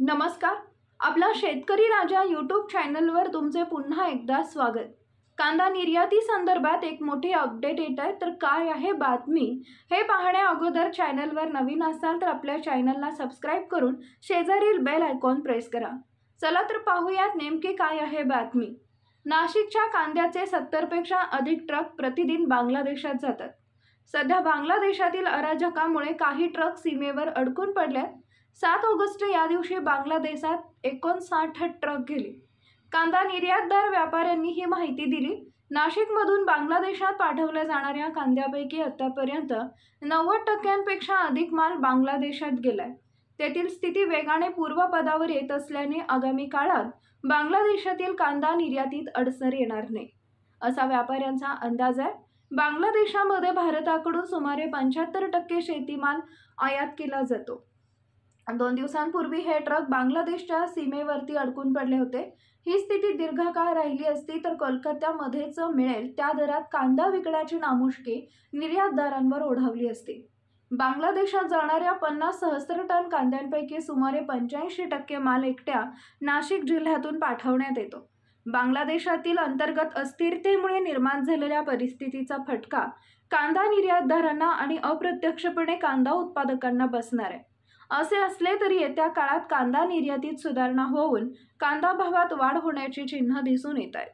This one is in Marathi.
नमस्कार. आपला शेतकरी राजा यूट्यूब चॅनलवर तुमचे पुन्हा एकदा स्वागत. कांदा निर्याती संदर्भात एक मोठी अपडेट येत आहे. तर काय आहे बातमी हे पाहण्या अगोदर चॅनलवर नवीन असाल तर आपल्या चॅनलला सबस्क्राइब करून शेजारील बेल आयकॉन प्रेस करा. चला तर पाहूयात नेमकी काय आहे बातमी. नाशिकच्या कांद्याचे 70 पेक्षा अधिक ट्रक प्रतिदिन बांगलादेशात जातात. सध्या बांगलादेशातील अराजकामुळे काही ट्रक सीमेवर अडकून पडल्यात. 7 ऑगस्ट या दिवशी बांगलादेशात 59 ट्रक गेले. कांदा निर्यातदार व्यापाऱ्यांनी ही माहिती दिली. नाशिकमधून बांगलादेशात पाठवल्या जाणाऱ्या कांद्यापैकी आतापर्यंत 90% अधिक माल बांगलादेशात गेलाय. तेथील स्थिती वेगाने पूर्वपदावर येत असल्याने आगामी काळात बांगलादेशातील कांदा निर्यातीत अडसर येणार नाही, असा व्यापाऱ्यांचा अंदाज आहे. बांगलादेशामध्ये भारताकडून सुमारे 75% शेतीमाल आयात केला जातो. 2 दिवसांपूर्वी हे ट्रक बांगलादेशच्या सीमेवरती अडकून पडले होते. ही स्थिती दीर्घकाळ राहिली असती तर कोलकात्यामध्येच मिळेल त्या दरात कांदा विकण्याची नामुष्की निर्यातदारांवर ओढावली असती. बांगलादेशात जाणाऱ्या 50 सहस्त्र टन कांद्यांपैकी सुमारे 85% माल एकट्या नाशिक जिल्ह्यातून पाठवण्यात येतो. बांगलादेशातील अंतर्गत अस्थिरतेमुळे निर्माण झालेल्या परिस्थितीचा फटका कांदा निर्यातदारांना आणि अप्रत्यक्षपणे कांदा उत्पादकांना बसणार आहे. असे असले तरी येत्या काळात कांदा निर्यातीत सुधारणा होऊन कांदा भावात वाढ होण्याची चिन्ह दिसून येत आहेत.